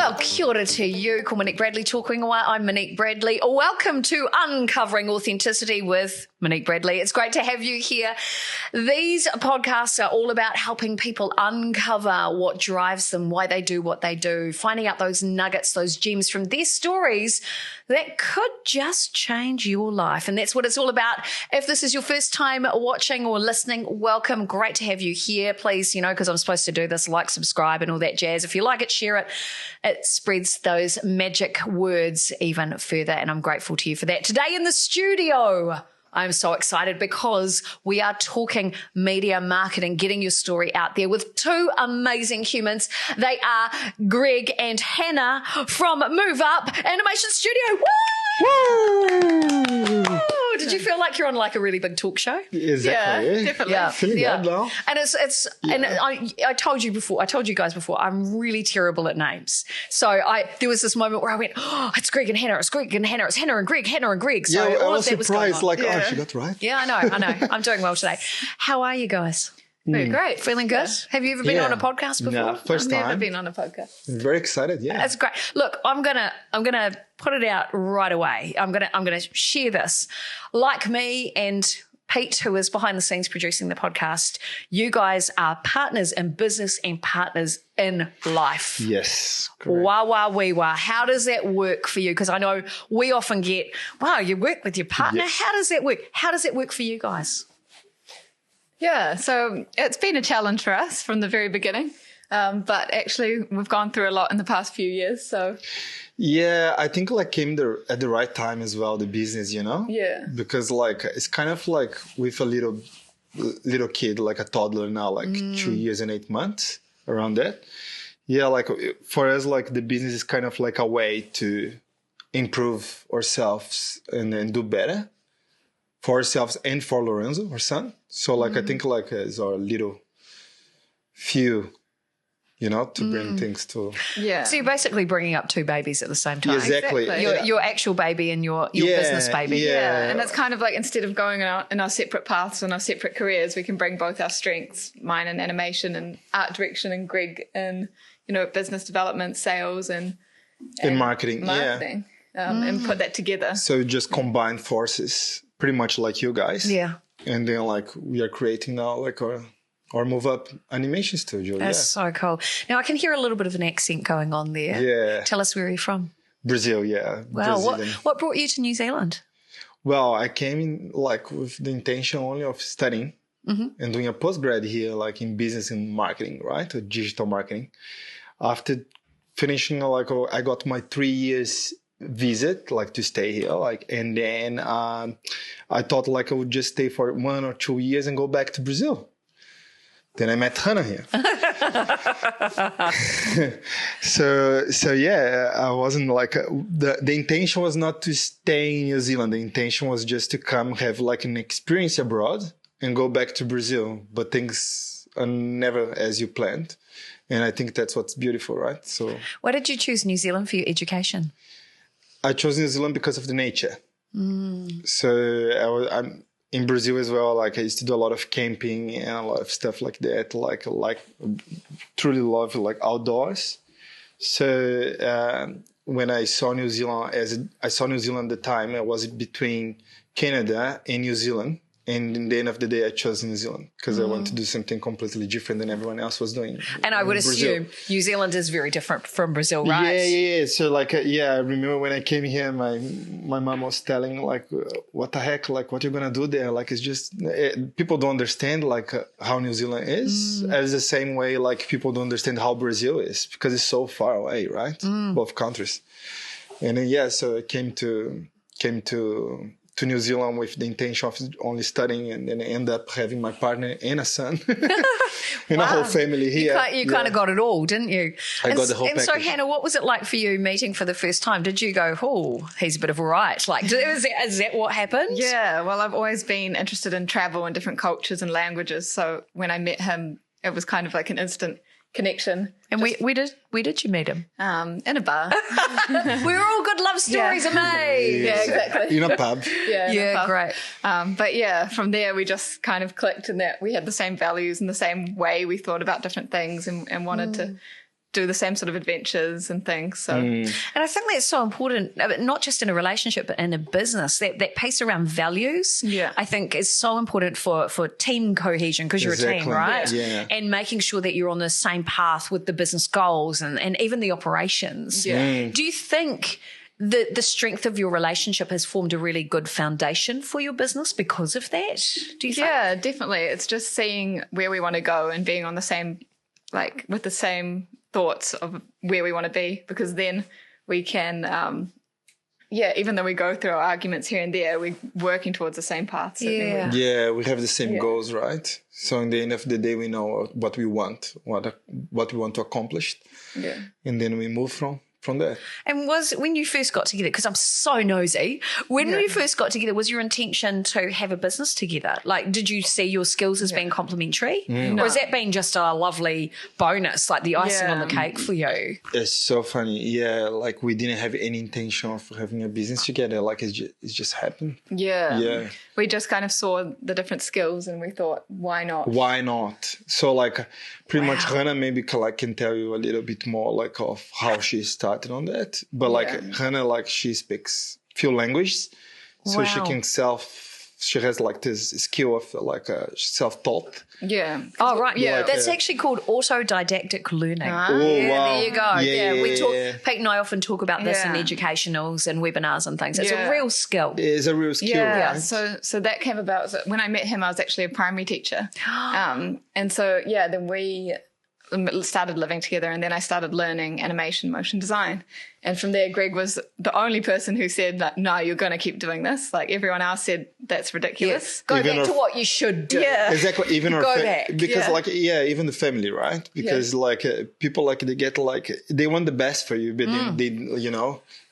Well, kia ora to you. Ko Monique Bradley talking away. I'm Monique Bradley. Welcome to Uncovering Authenticity with Monique Bradley. It's great to have you here. These podcasts are all about helping people uncover what drives them, why they do what they do, finding out those nuggets, those gems from their stories that could just change your life. And that's what it's all about. If this is your first time watching or listening, welcome. Great to have you here. Please, because I'm supposed to do this, like, subscribe and all that jazz. If you like it, share it. It spreads those magic words even further. And I'm grateful to you for that. Today in the studio, I'm so excited because we are talking media marketing, getting your story out there with two amazing humans. They are Greg and Hannah from MoveUp Animation Studio. Woo! Woo! Did you feel like you're on like a really big talk show? Exactly. Yeah, definitely. Yeah. Feeling good now. And and I told you guys before, I'm really terrible at names. So there was this moment where I went, it's Greg and Hannah, it's Greg and Hannah, it's Hannah and Greg, Hannah and Greg. So I all was of that surprised, was going on. she got right. Yeah, I know. I'm doing well today. How are you guys? Very great. Feeling good? Yeah. Have you ever been on a podcast before? No, first time. I've never been on a podcast. Very excited, yeah. That's great. Look, I'm gonna put it out right away. I'm gonna share this. Like me and Pete, who is behind the scenes producing the podcast, you guys are partners in business and partners in life. Yes. Correct. Wah, wee, wah. How does that work for you? Because I know we often get, wow, you work with your partner. Yes. How does that work? How does it work for you guys? Yeah, so it's been a challenge for us from the very beginning. But actually, we've gone through a lot in the past few years. So Yeah, I think came at the right time as well, the business, Yeah. Because it's kind of like with a little kid, like a toddler now, 2 years and 8 months, around that. Yeah, for us, the business is kind of like a way to improve ourselves and do better for ourselves and for Lorenzo, our son. So I think as our little few, to bring things to. Yeah. So you're basically bringing up two babies at the same time. Exactly. Your actual baby and your business baby. Yeah. And it's kind of like instead of going in our separate paths and our separate careers, we can bring both our strengths, mine in animation and art direction, and Greg in, business development, sales and marketing. And put that together. So just combine forces, pretty much like you guys. Yeah. And then we are creating now our MoveUp Animation Studio. That's so cool. Now I can hear a little bit of an accent going on there. Yeah. Tell us where you're from. Brazil, yeah. Wow. Brazilian. What brought you to New Zealand? Well, I came in with the intention only of studying and doing a postgrad here, in business and marketing, right? Or digital marketing. After finishing, I got my 3 years visit, to stay here, and then I thought I would just stay for 1 or 2 years and go back to Brazil. Then I met Hannah here. so yeah, I wasn't the intention was not to stay in New Zealand. The intention was just to come have an experience abroad and go back to Brazil. But things are never as you planned. And I think that's what's beautiful, right? So why did you choose New Zealand for your education? I chose New Zealand because of the nature. So I'm in Brazil as well. I used to do a lot of camping and a lot of stuff like that. Truly love outdoors. So when I saw New Zealand, at the time, I was between Canada and New Zealand. And in the end of the day, I chose New Zealand because I wanted to do something completely different than everyone else was doing. And I would assume New Zealand is very different from Brazil, right? Yeah. So I remember when I came here, my mom was telling what the heck, what you're going to do there? It's just, people don't understand how New Zealand is as the same way people don't understand how Brazil is because it's so far away, right? Both countries. And then, so I came to New Zealand with the intention of only studying, and then I end up having my partner and a son and a whole family here. You kind of got it all, didn't you? I got the whole package. So, Hannah, what was it like for you meeting for the first time? Did you go, he's a bit of a right? Is that what happened? Yeah, well, I've always been interested in travel and different cultures and languages. So when I met him, it was kind of like an instant connection. And where did you meet him? In a bar. We're all good love stories are made. Yeah, exactly. In a pub. Yeah, great. But yeah, from there we just kind of clicked in that we had the same values and the same way we thought about different things and wanted to do the same sort of adventures and things. So, and I think that's so important, not just in a relationship, but in a business. That piece around values, I think, is so important for team cohesion, because you're a team, right? Yeah. And making sure that you're on the same path with the business goals and even the operations. Yeah. Do you think the strength of your relationship has formed a really good foundation for your business because of that? Do you think? Yeah, definitely. It's just seeing where we want to go and being on the same, like with the same thoughts of where we want to be, because then we can, even though we go through our arguments here and there, we're working towards the same path. So yeah, we have the same goals, right? So in the end of the day, we know what we want, what we want to accomplish. Yeah. And then we move from there. And when you first got together, because I'm so nosy, when you first got together, was your intention to have a business together? Like, did you see your skills as being complementary? Or has that been just a lovely bonus, like the icing on the cake for you? It's so funny. Yeah, like we didn't have any intention of having a business together. Like it just happened. Yeah. We just kind of saw the different skills and we thought, why not? Why not? So like pretty much Hannah maybe can tell you a little bit more like of how she started on that. But like Hannah, like she speaks few languages. So she has like this skill of like self-taught. Yeah. Oh, right. Yeah. Like, that's actually called autodidactic learning. Oh, wow. There you go. Yeah. We talk. Pete and I often talk about this in educationals and webinars and things. It's a real skill. It is a real skill, right? So that came about. So when I met him, I was actually a primary teacher. And so, then we started living together, and then I started learning animation, motion design. And from there, Greg was the only person who said, like, no, you're going to keep doing this. Like everyone else said, that's ridiculous. Yes. Go back to what you should do. Yeah. Exactly. Even our because even the family, right? Because like people like they get like they want the best for you, but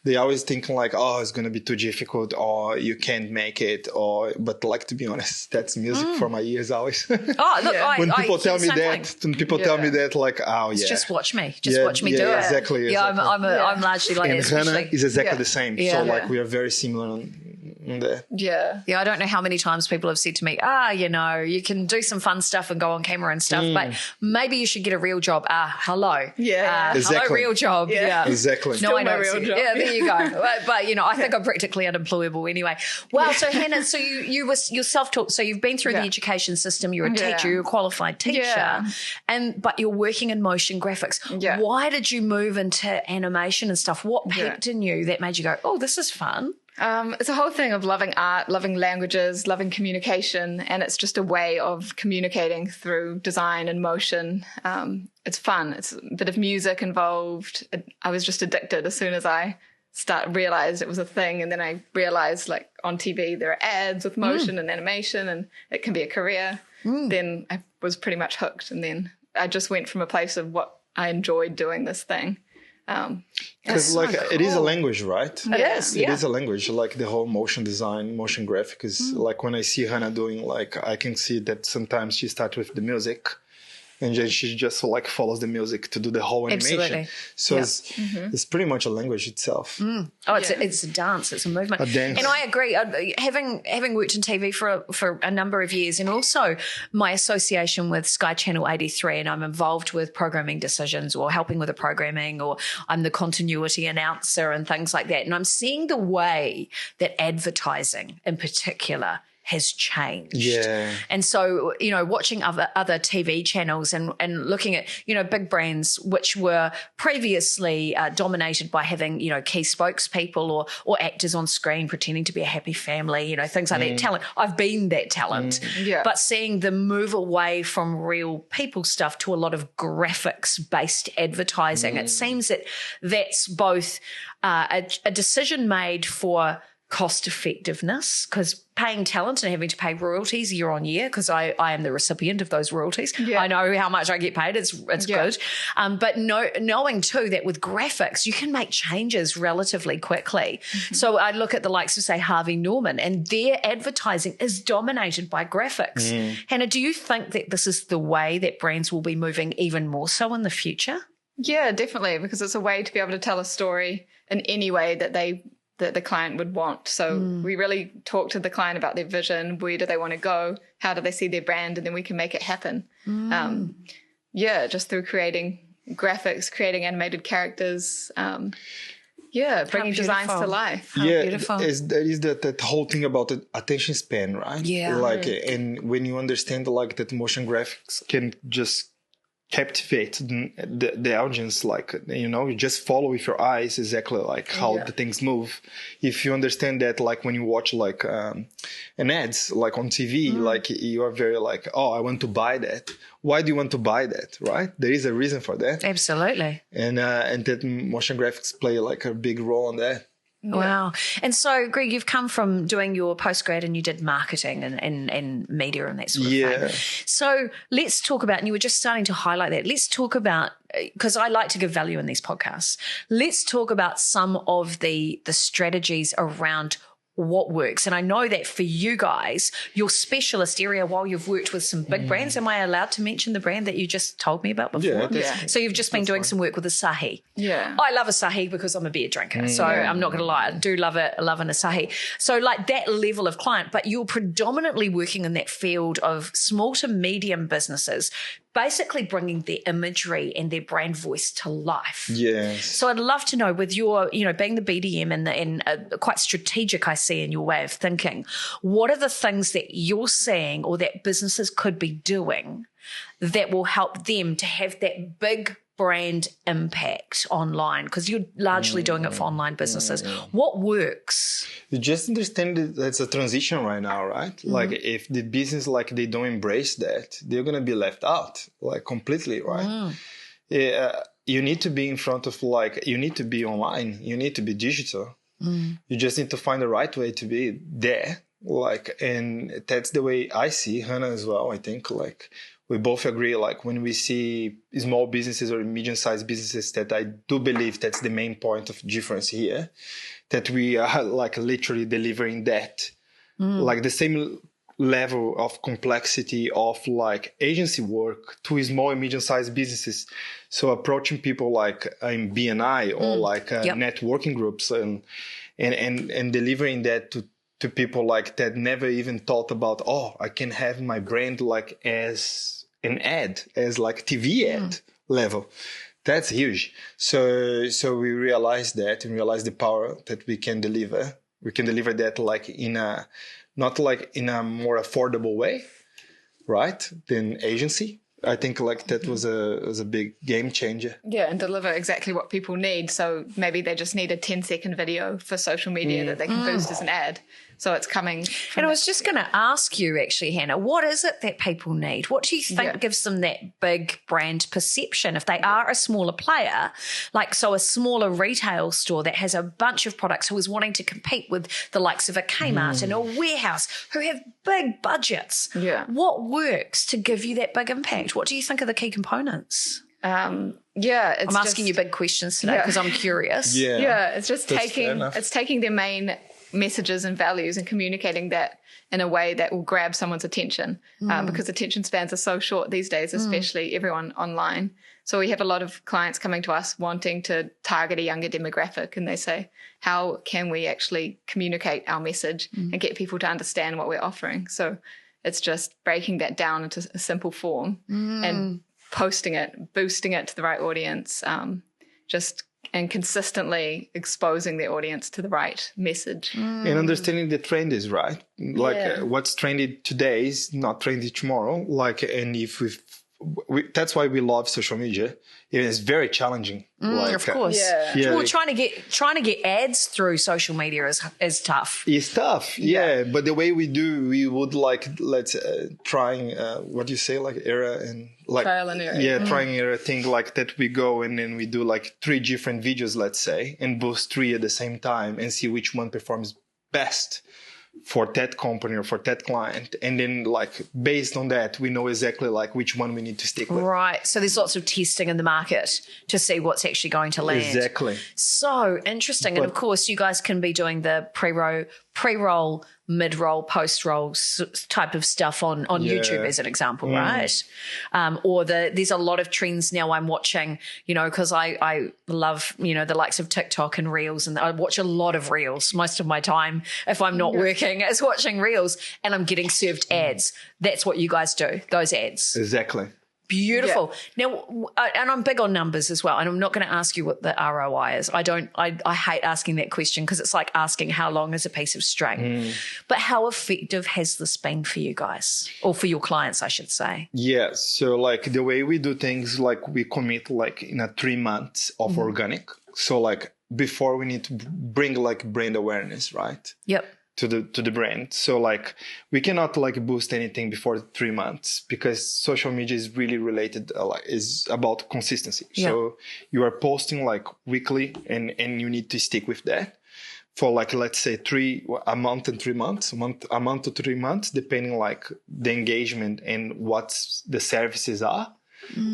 they always think like, oh, it's going to be too difficult, or you can't make it, but like, to be honest, that's music for my ears always. Oh, look, when people tell me that, like, oh, yeah. Just watch me. Just watch me do it. Exactly. Yeah, I'm largely like and that. Hannah is exactly the same. Yeah. So like we are very similar on that. Yeah. Yeah, I don't know how many times people have said to me, you can do some fun stuff and go on camera and stuff, but maybe you should get a real job. Hello. Yeah. Exactly. Hello, real job. Yeah. Exactly. No, I know. real job. Yeah, there you go. But I think I'm practically unemployable anyway. Wow. So Hannah, so you're self-taught. So you've been through the education system. You're a teacher. You're a qualified teacher, but you're working in motion graphics. Yeah. Why did you move into animation and stuff? What piqued in you that made you go, oh, this is fun? It's a whole thing of loving art, loving languages, loving communication, and it's just a way of communicating through design and motion. It's fun. It's a bit of music involved. I was just addicted as soon as I realized it was a thing, and then I realized like on TV there are ads with motion and animation, and it can be a career. Then I was pretty much hooked, and then I just went from a place of what I enjoyed doing this thing. Because it is a language, right? Yes, it is a language. Like the whole motion design, motion graphic is like when I see Hannah doing, like I can see that sometimes she starts with the music, and then she just like follows the music to do the whole animation. Absolutely. So it's pretty much a language itself. Oh, it's a dance. It's a movement. A dance. And I agree. Having worked in TV for a number of years, and also my association with Sky Channel 83, and I'm involved with programming decisions or helping with the programming, or I'm the continuity announcer and things like that. And I'm seeing the way that advertising in particular has changed. Yeah. And so, watching other TV channels and looking at, big brands which were previously dominated by having, key spokespeople or actors on screen pretending to be a happy family, things like that. Talent. I've been that talent. But seeing the move away from real people stuff to a lot of graphics-based advertising, it seems that that's both a decision made for cost effectiveness, because paying talent and having to pay royalties year on year, because I am the recipient of those royalties. I know how much I get paid. It's good. But knowing too that with graphics, you can make changes relatively quickly. So I look at the likes of, say, Harvey Norman, and their advertising is dominated by graphics. Hannah, do you think that this is the way that brands will be moving even more so in the future? Yeah, definitely, because it's a way to be able to tell a story in any way that the client would want. So we really talk to the client about their vision, where do they want to go, how do they see their brand, and then we can make it happen. Just through creating graphics, creating animated characters. Bringing designs to life. How beautiful. There is that whole thing about the attention span, right? Yeah. Like, and when you understand like that motion graphics can just captivate the audience, like, you just follow with your eyes exactly like how the things move. If you understand that, like when you watch like an ads like on TV, like you are very like, oh, I want to buy that. Why do you want to buy that, right? There is a reason for that. Absolutely. And that motion graphics play like a big role on that. Wow. And so, Greg, you've come from doing your postgrad and you did marketing and media and that sort of thing. So let's talk about, and you were just starting to highlight that, let's talk about, because I like to give value in these podcasts, let's talk about some of the strategies around what works. And I know that for you guys, your specialist area, while you've worked with some big brands, am I allowed to mention the brand that you just told me about before? Yeah. So you've just been doing some work with Asahi. Yeah. I love Asahi because I'm a beer drinker. So I'm not going to lie. I do love it. I love an Asahi. So like that level of client, but you're predominantly working in that field of small to medium businesses, basically bringing their imagery and their brand voice to life. Yes. So I'd love to know, with your, being the BDM and quite strategic, I see in your way of thinking, what are the things that you're seeing or that businesses could be doing that will help them to have that big brand impact online? Because you're largely doing it for online businesses. What works? You just understand that that's a transition right now, right? Like if the business, like they don't embrace that, they're going to be left out like completely, right? You need to be in front of you need to be online. You need to be digital. You just need to find the right way to be there. And that's the way I see Hannah as well. I think we both agree, like when we see small businesses or medium-sized businesses, that I do believe that's the main point of difference here, that we are like literally delivering that, like the same level of complexity of like agency work to small and medium-sized businesses. So approaching people like in BNI or networking groups and delivering that to people like that never even thought about, I can have my brand like as an ad, as like TV ad level. That's huge. So we realized that and realized the power that we can deliver. We can deliver that like not like in a more affordable way, right? Than agency. I think like that was a big game changer. Yeah, and deliver exactly what people need. So maybe they just need a 10-second video for social media that they can boost as an ad. So it's coming from And I was just going to ask you actually, Hannah, what is it that people need? What do you think gives them that big brand perception if they are a smaller player, a smaller retail store that has a bunch of products who is wanting to compete with the likes of a Kmart and a warehouse who have big budgets? Yeah. What works to give you that big impact? What do you think are the key components? I'm asking you big questions today because I'm curious. It's just taking their main messages and values and communicating that in a way that will grab someone's attention, because attention spans are so short these days, especially everyone online. So we have a lot of clients coming to us wanting to target a younger demographic, and they say, how can we actually communicate our message and get people to understand what we're offering? So it's just breaking that down into a simple form and posting it, boosting it to the right audience, and consistently exposing the audience to the right message. And understanding the trend is right. What's trendy today is not trendy tomorrow. And if that's why we love social media. It is very challenging. Of course. Well, trying to get ads through social media is tough. It's tough, but the way we would let's trying what do you say, error and trial and error. Trying error thing like that. We go and then we do 3 different videos, let's say, and boost 3 at the same time and see which one performs best for that company or for that client. And then based on that, we know exactly which one we need to stick with. Right. So there's lots of testing in the market to see what's actually going to land. Exactly. So interesting. And of course, you guys can be doing the pre-roll, mid-roll, post-roll type of stuff on YouTube as an example, right? Or there's a lot of trends now I'm watching, because I love, the likes of TikTok and Reels, and I watch a lot of Reels. Most of my time, if I'm not working, is watching Reels, and I'm getting served ads. That's what you guys do, those ads. Exactly. Beautiful. Now, and I'm big on numbers as well, and I'm not going to ask you what the ROI is. I hate asking that question because it's like asking how long is a piece of string. But how effective has this been for you guys, or for your clients, I should say? Yeah. So like the way we do things, like we commit like in a 3 months of organic. So like before we need to bring like brand awareness, right? Yep. To the brand. So like we cannot like boost anything before 3 months because social media is really related, is about consistency. Yeah. So you are posting like weekly and you need to stick with that for like, let's say a month to 3 months, depending like the engagement and what the services are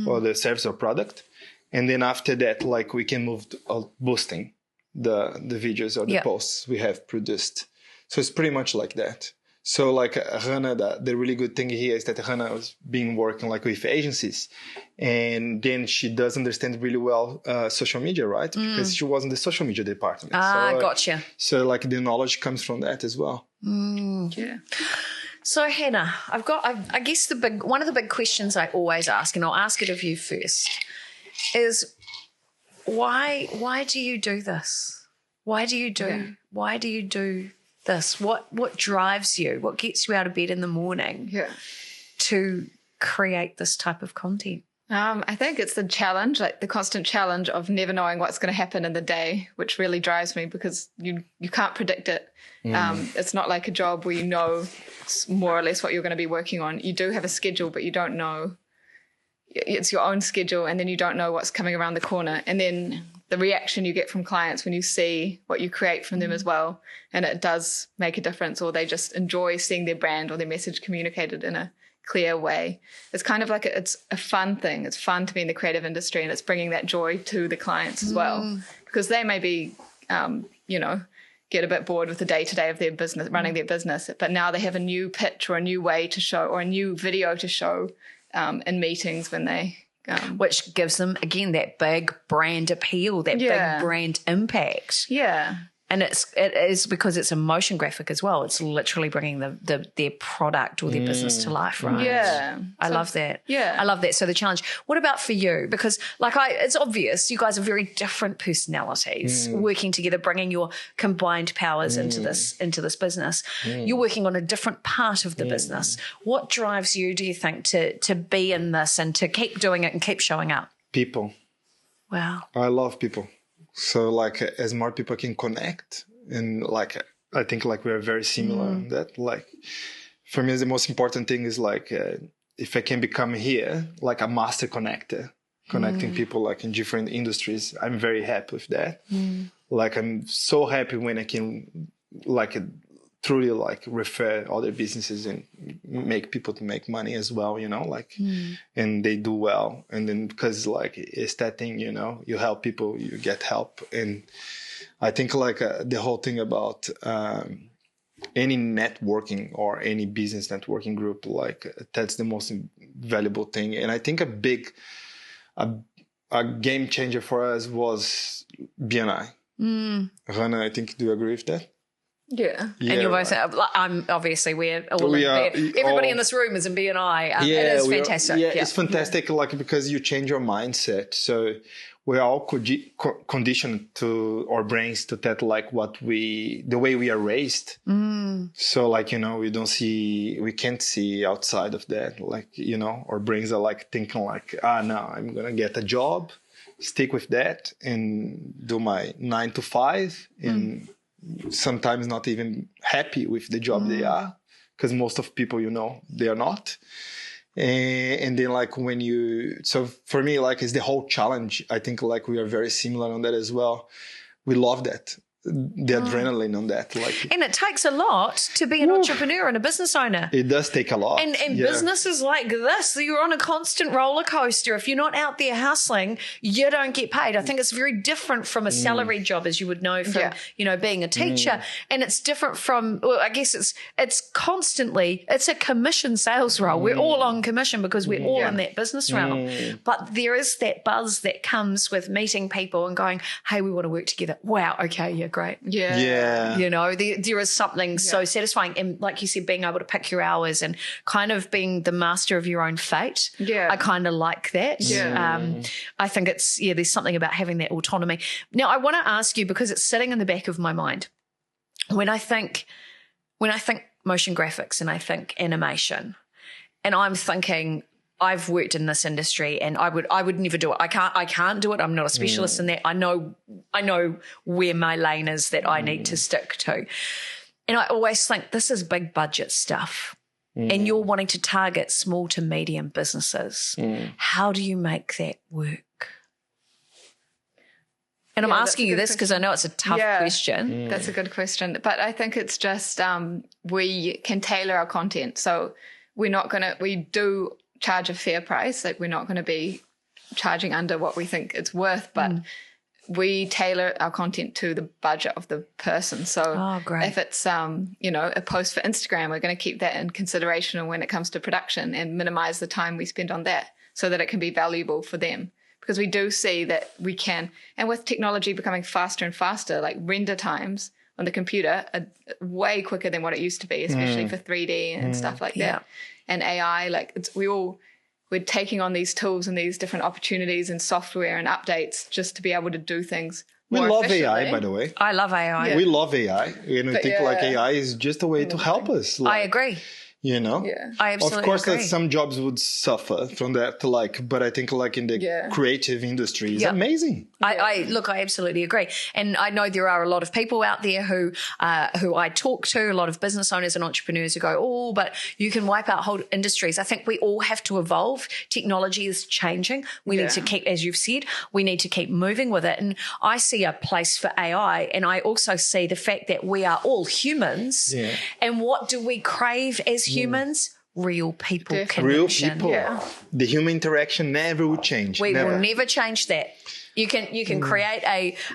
or the service or product. And then after that, like we can move to boosting the videos or the posts we have produced. So it's pretty much like that. So like Hannah, the really good thing here is that Hannah has been working like with agencies, and then she does understand really well social media, right? Because she was in the social media department. Gotcha. So like the knowledge comes from that as well. Yeah. So Hannah, I guess one of the big questions I always ask, and I'll ask it of you first, is why do you do this? Why do you do this? What drives you? What gets you out of bed in the morning to create this type of content? I think it's the challenge, like the constant challenge of never knowing what's going to happen in the day, which really drives me because you can't predict it. It's not like a job where you know more or less what you're going to be working on. You do have a schedule, but you don't know. It's your own schedule, and then you don't know what's coming around the corner. And then the reaction you get from clients when you see what you create from them as well, and it does make a difference, or they just enjoy seeing their brand or their message communicated in a clear way. It's kind of like it's a fun thing. It's fun to be in the creative industry, and it's bringing that joy to the clients as well, because they may be, get a bit bored with the day-to-day of their business, running their business, but now they have a new pitch or a new way to show or a new video to show in meetings when they... which gives them, again, that big brand appeal, that big brand impact. Yeah. And it is because it's a motion graphic as well. It's literally bringing their product or their business to life, right? Yeah. I love that. Yeah. I love that. So the challenge. What about for you? Because it's obvious you guys are very different personalities working together, bringing your combined powers into this business. You're working on a different part of the business. What drives you, do you think, to be in this and to keep doing it and keep showing up? People. Wow. I love people. So like as more people can connect, and like I think like we're very similar in that. Like for me, the most important thing is like if I can become here like a master connector, connecting people like in different industries, I'm very happy with that. Like I'm so happy when I can like truly like refer other businesses and make people to make money as well, and they do well. And then because like it's that thing, you help people, you get help. And I think like the whole thing about any networking or any business networking group, like that's the most valuable thing. And I think a game changer for us was BNI. Rana, I think, do you agree with that? Yeah. And you're both, I'm obviously, we're all everybody in this room is in BNI. It is fantastic. It's fantastic, like because you change your mindset. So we're all conditioned to our brains to that, like the way we are raised. So like, we can't see outside of that. Like, our brains are like thinking like, no, I'm going to get a job, stick with that and do my 9 to 5 and sometimes not even happy with the job they are, because most of people, they are not. And then like so for me, like it's the whole challenge. I think like we are very similar on that as well. We love that. The adrenaline on that. And it takes a lot to be an entrepreneur and a business owner. It does take a lot. And businesses like this, you're on a constant roller coaster. If you're not out there hustling, you don't get paid. I think it's very different from a salary job, as you would know from, being a teacher. And it's different from, I guess it's a commission sales role. We're all on commission because we're all in that business realm. But there is that buzz that comes with meeting people and going, hey, we want to work together. Wow, okay, yeah, great. Yeah. You know, there is something so satisfying. And like you said, being able to pick your hours and kind of being the master of your own fate. Yeah. I kind of like that. Yeah. I think it's, there's something about having that autonomy. Now, I want to ask you, because it's sitting in the back of my mind, when I think motion graphics and I think animation, and I'm thinking, I've worked in this industry and I would never do it. I can't do it. I'm not a specialist in that. I know where my lane is that I need to stick to. And I always think this is big budget stuff. And you're wanting to target small to medium businesses. How do you make that work? And I'm asking you this because I know it's a tough question. That's a good question. But I think it's just we can tailor our content. So we do charge a fair price. Like, we're not going to be charging under what we think it's worth, but we tailor our content to the budget of the person. So if it's, a post for Instagram, we're going to keep that in consideration when it comes to production and minimize the time we spend on that so that it can be valuable for them. Because we do see that we can, and with technology becoming faster and faster, like render times on the computer are way quicker than what it used to be, especially for 3D and stuff like that. And AI, like we're taking on these tools and these different opportunities and software and updates just to be able to do things We more love efficiently. AI, by the way. I love AI. We love AI. And we think like AI is just a way to help us. Like, I agree. You know? Yeah. I absolutely Of course, agree. that some jobs would suffer from that, but I think like in the creative industry, it's amazing. I absolutely agree. And I know there are a lot of people out there who I talk to, a lot of business owners and entrepreneurs who go, oh, but you can wipe out whole industries. I think we all have to evolve. Technology is changing. We need to keep, as you've said, we need to keep moving with it. And I see a place for AI. And I also see the fact that we are all humans. Yeah. And what do we crave as humans? Real people connection. Real people. Yeah. The human interaction never will change. We will never change that. You can create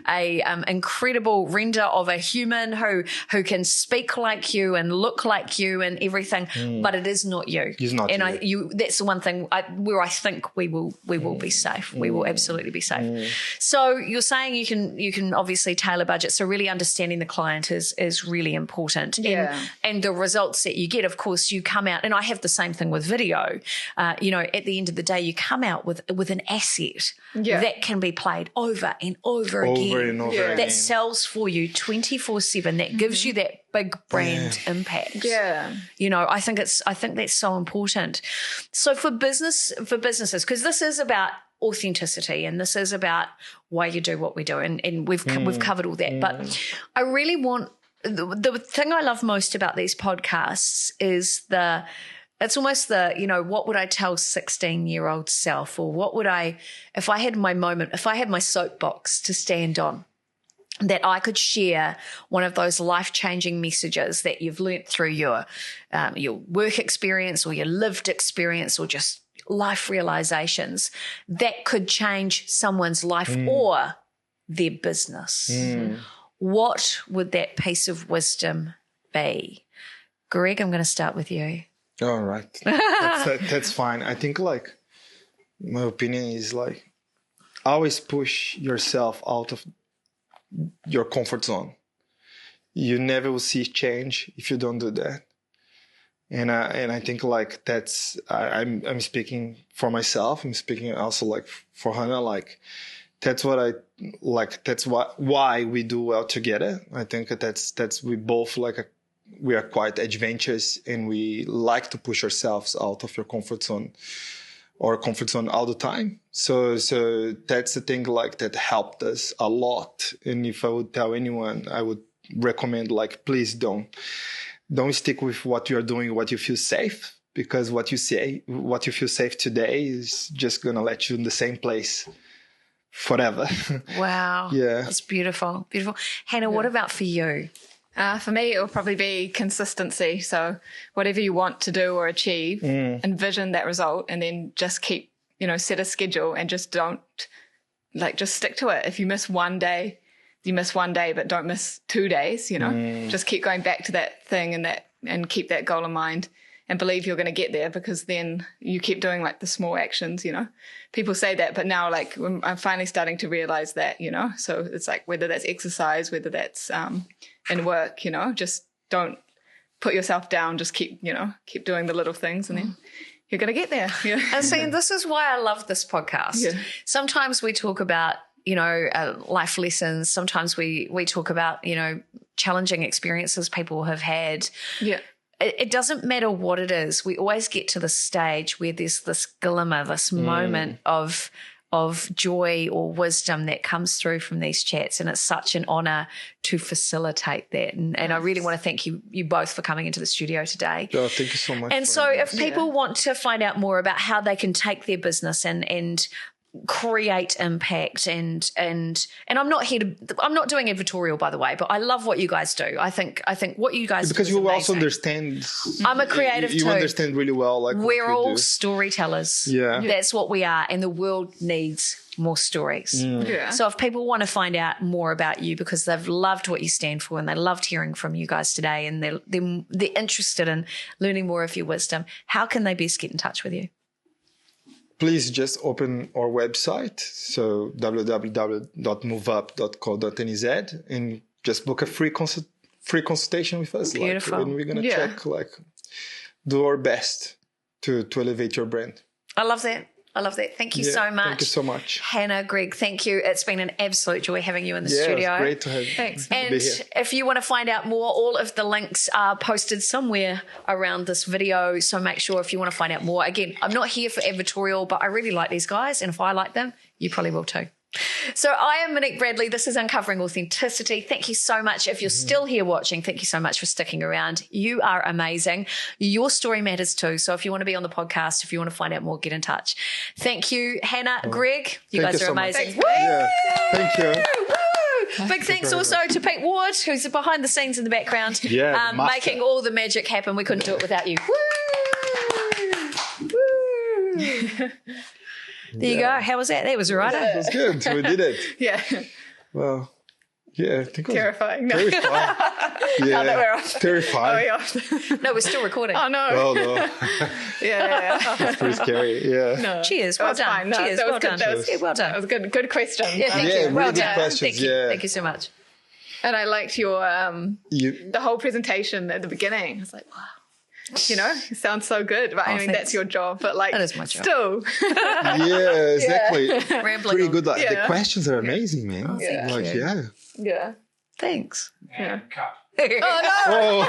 a incredible render of a human who can speak like you and look like you and everything, but it is not you. It's not you. That's the one thing where I think we will be safe. We will absolutely be safe. So you're saying you can obviously tailor budget. So really understanding the client is really important. Yeah. And the results that you get, of course, you come out, and I have the same thing with video. At the end of the day, you come out with an asset that can be played over and over again. That sells for you 24/7. That gives you that big brand impact. Yeah. I think that's so important. So for businesses, because this is about authenticity and this is about why you do what we do, and we've covered all that. But I really want the thing I love most about these podcasts is it's almost what would I tell 16-year-old self, or what would if I had my soapbox to stand on, that I could share one of those life-changing messages that you've learnt through your work experience or your lived experience or just life realizations that could change someone's life or their business. What would that piece of wisdom be? Greg, I'm going to start with you. All right. That's fine. I think like my opinion is like always push yourself out of your comfort zone. You never will see change if you don't do that. And I think like that's I'm speaking for myself. I'm speaking also like for Hannah. Like that's what I like. That's why we do well together. I think that's we both we are quite adventurous and we like to push ourselves out of your comfort zone or comfort zone all the time. So that's the thing like that helped us a lot. And if I would tell anyone, I would recommend like, please don't stick with what you are doing, what you feel safe, because what you feel safe today is just going to let you in the same place forever. Wow. Yeah. That's beautiful. Beautiful. Hannah, what about for you? For me, it will probably be consistency. So whatever you want to do or achieve, envision that result, and then just keep, set a schedule and just just stick to it. If you miss one day, you miss one day, but don't miss 2 days, just keep going back to that thing and keep that goal in mind. and believe you're going to get there, because then you keep doing like the small actions, you know. People say that, but now like I'm finally starting to realize that, you know. So it's like whether that's exercise, whether that's in work, you know, just don't put yourself down, just keep doing the little things, and then you're going to get there. Yeah. And see, this is why I love this podcast. Yeah. Sometimes we talk about, you know, life lessons. Sometimes we talk about, you know, challenging experiences people have had. Yeah. It doesn't matter what it is. We always get to the stage where there's this glimmer, this moment of joy or wisdom that comes through from these chats, and it's such an honour to facilitate that. And I really want to thank you both for coming into the studio today. Oh, thank you so much. And so if people want to find out more about how they can take their business and create impact and I'm not doing advertorial, by the way, but I love what you guys do. I think what you guys because do is you amazing. Also understand. I'm a creative you too. Understand really well. Like we're all storytellers. Yeah, that's what we are, and the world needs more stories. Yeah. So if people want to find out more about you because they've loved what you stand for and they loved hearing from you guys today, and they're interested in learning more of your wisdom, how can they best get in touch with you? Please just open our website, so www.moveup.co.nz, and just book a free consultation with us. Beautiful. And we're gonna check, do our best to elevate your brand. I love that. Thank you so much. Thank you so much. Hannah, Greg, thank you. It's been an absolute joy having you in the studio. It's great to have you. Thanks. And if you want to find out more, all of the links are posted somewhere around this video. So make sure if you want to find out more. Again, I'm not here for advertorial, but I really like these guys. And if I like them, you probably will too. So I am Monique Bradley. This is Uncovering Authenticity. Thank you so much. If you're still here watching, thank you so much for sticking around. You are amazing. Your story matters too. So if you want to be on the podcast, if you want to find out more, get in touch. Thank you, Hannah, Greg. You guys are so amazing. Thank you. Woo! Big thanks also to Pete Ward, who's behind the scenes in the background, making all the magic happen. We couldn't do it without you. Woo! Woo! There you go. How was that? That was all right. That was good. We did it. Yeah. Well, yeah, I think it was terrifying. No. Terrifying. Yeah, that we're off. Terrifying. No, we're still recording. Oh, no. Oh, no. Yeah. That's pretty scary. Yeah. No. Cheers. Well done. Fine. No, Cheers. that was Well good. done. That was well done. That was good. Good question. Yeah, thank you. Really Well good done. questions. Thank you. Thank you so much. And I liked your the whole presentation at the beginning. I was like, wow. You know, it sounds so good. But I mean, that's your job. But like, that is my job. Still. Yeah, exactly. Rambling Pretty on. good. Like, the questions are amazing, man. Oh, thank like, you. Yeah. Thanks. Yeah. Cut. Oh, no.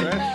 Oh.